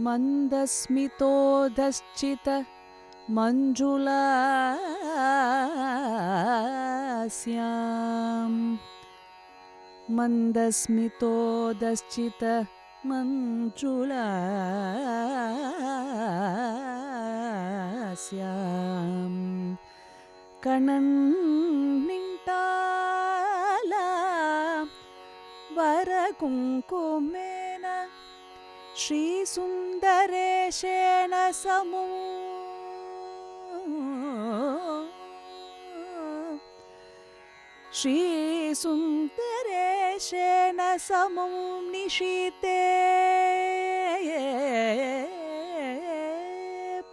मन्दस्मितोदश्चित मञ्जुलास्याम् मन्दस्मितोदश्चित मञ्जुलास्याम् कणन्निण्टाल वरकुङ्कुमेन श्रीसुन्दरेशेन समो श्रीसुन्दरेशेन समं निशीते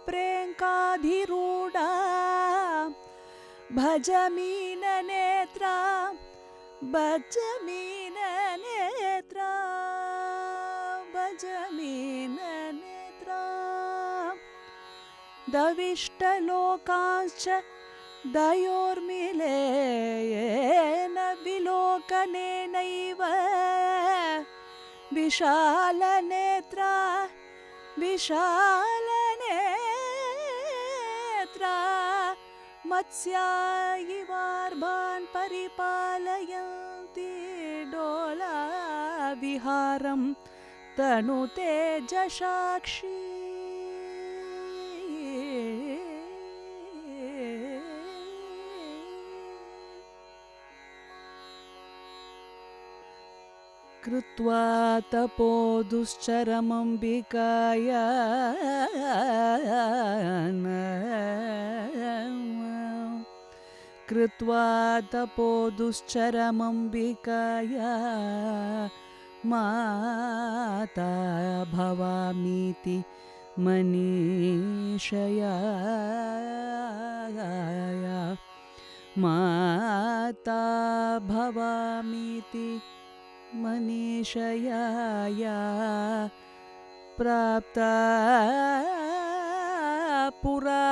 प्रेङ्काधिरूढा भजमीननेत्रा भजमीननेत्रा भजमीननेत्रा दविष्टलोकांश्च दयोर्मिलेन विलोकनेनैव विशालनेत्रा विशालनेत्रा मत्स्या इवार्भान् परिपालयन्ति डोलाविहारं तनुते जशाक्षी कृत्वा तपोदुश्चरमम्बिकाया कृत्वा तपोदुश्चरमम्बिकाया माता भवामीति मनीषया माता भवामीति मनीषया प्राप्ता पुरा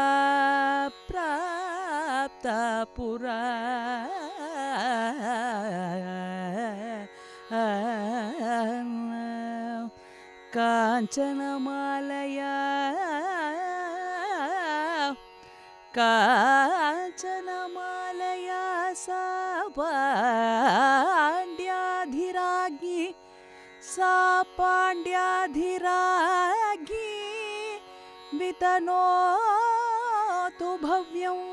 काञ्चनमालया काञ्चनमालया सा पाण्ड्याधिराज्ञी सा पाण्ड्याधिराज्ञी वितनोतु भव्यम्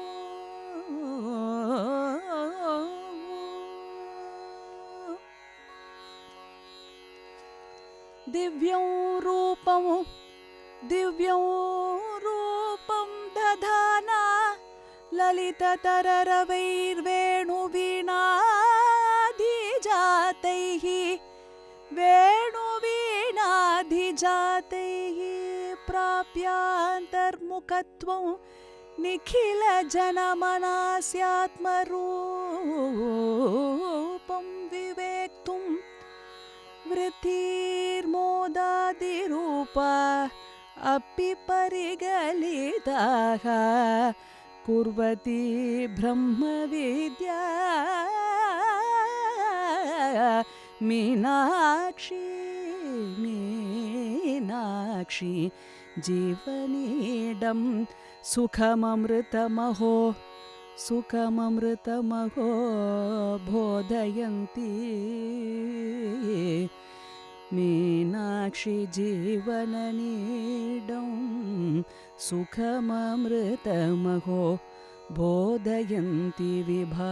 दिव्यं रूपं दधाना ललिततररवैर्वेणुवीणाधिजातैः वेणुवीणाधिजातैः प्राप्यान्तर्मुखत्वं निखिलजनमनास्यात्मरूपं विवेक्तुं वृत्तिर्मोदादिरूपा अपि परिगलिताः कुर्वती ब्रह्मविद्या मीनाक्षी जीवनीडं सुखममृतमहो बोधयन्ती मीनाक्षी जीवननीडं सुखममृतमहो बोधयन्ति विभाति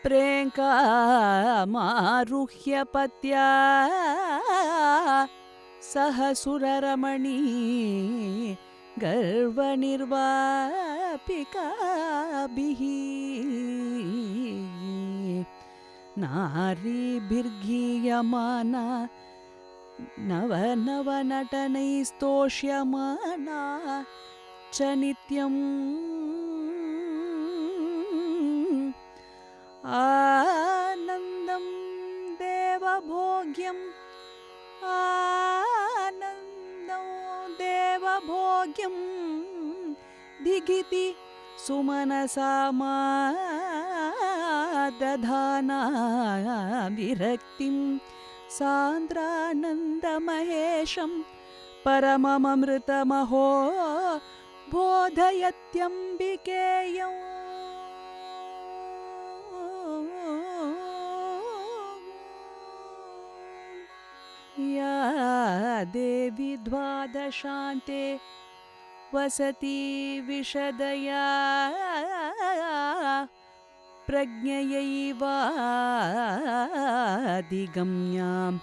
प्रेङ्कामारुह्य पत्या सह सुररमणी गर्वनिर्वापिकाभिः नारीभिर्गीयमाना नवनटनैस्तोष्यमाना च नित्यम् आनन्दं देवभोग्यं आनन्दो देवभोग्यं दिगिति सुमनसा दधाना विरक्तिं सान्द्रानन्दमहेशं परममृतमहो बोधयत्यम्बिकेयम्। या देवी द्वादशान्ते वसति विशदया प्रज्ञयैवाधिगम्यां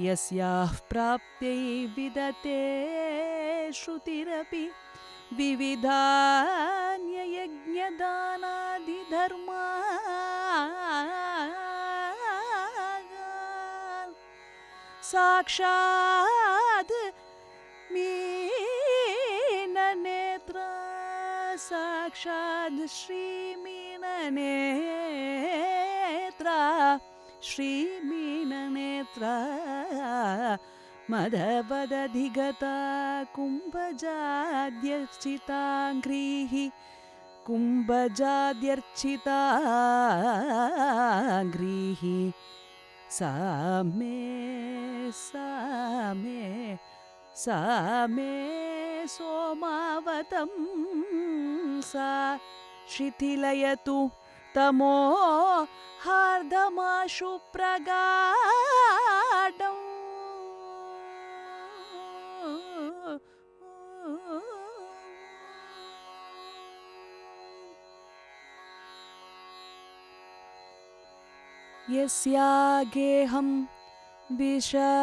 यस्याः प्राप्त्यै विदते श्रुतिरपि विविधान्ययज्ञदानादिधर्मा साक्षात् मीननेत्रा साक्षात् श्रीमीननेत्रा श्रीमीननेत्रा मदवदधिगता कुम्भजाद्यर्चिताङ्घ्रिः कुम्भजाद्यर्चिताङ्घ्रिः सा मे सोमावतं सा शिथिलयतु तमो हार्दमाशु प्रगाढम्। यस्यागेहं विशालम्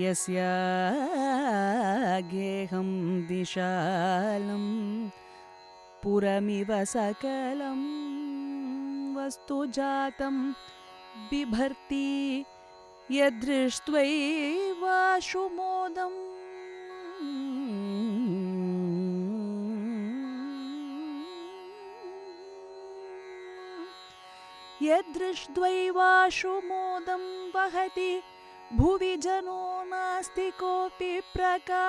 यस्यागेहं विशालं पुरमिव सकलं वस्तुजातं बिभर्ति यदृष्ट्वैवाशु मोदम्। यदृष्ट्वैवाशु मोदं वहति भुवि जनो नास्ति कोऽपि प्रकामो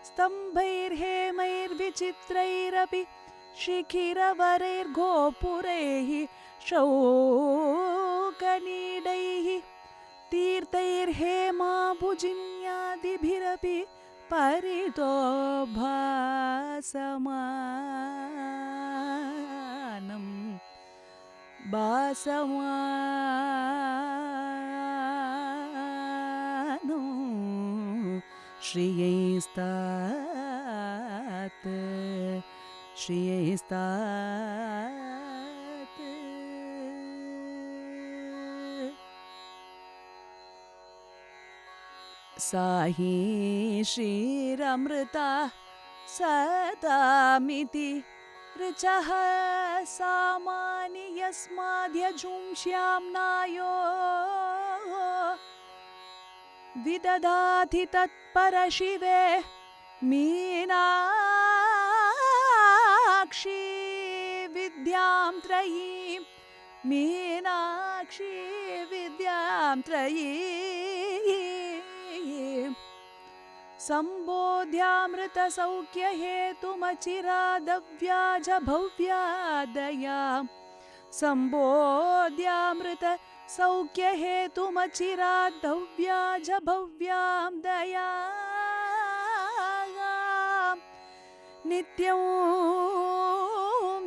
स्तम्भैर्हेमैर्विचित्रैरपि शिखिरवरैर्गोपुरैः शौकनीडैः तीर्थैर्हेमाभुजिन्यादिभिरपि परितो भासमानम् भासमानो श्रियैस्तात् सा हि श्रीरमृता सदामिति ऋचः सामानि यस्माद्यजुंश्याम्नायो विदधाति तत्परशिवे मीनाक्षी विद्यां त्रयीं मीनाक्षी विद्यां त्रयीं सम्बोध्यामृतसौख्यहेतुमचिरादव्याज भव्यादयां सम्बोध्यामृतसौख्यहेतुमचिरादव्याज भव्यां दयां नित्यं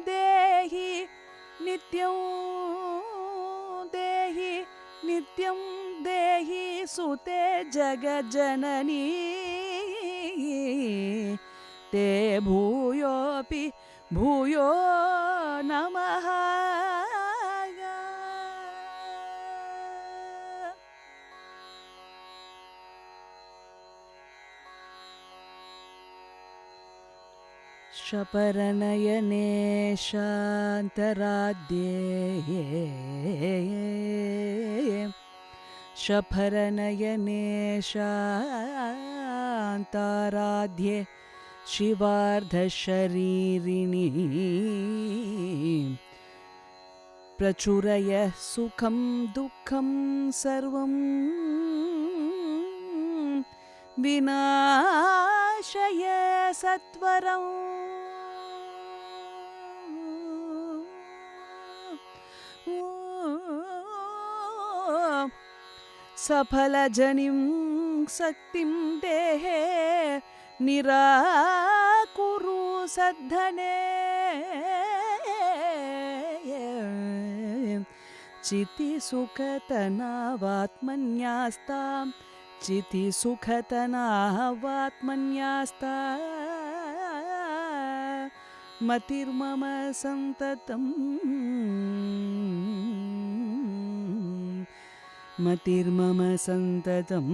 देहि नित्यं देहि नित्यं देहि सुते जगज्जननी ते भूयोऽपि भूयो नमः। शपरनयने शान्तराध्ये शफरनयने शान्ताराध्ये शिवार्धशरीरिणी प्रचुरय सुखं दुःखं सर्वं विनाशय सत्वरम् सफलजनिं शक्तिं देहे निराकुरु सद्धने चितिसुखतनावात्मन्यास्तां चितिसुखतनावात्मन्यास्ता मतिर्मम सन्ततम् मतिर्मम सन्ततम्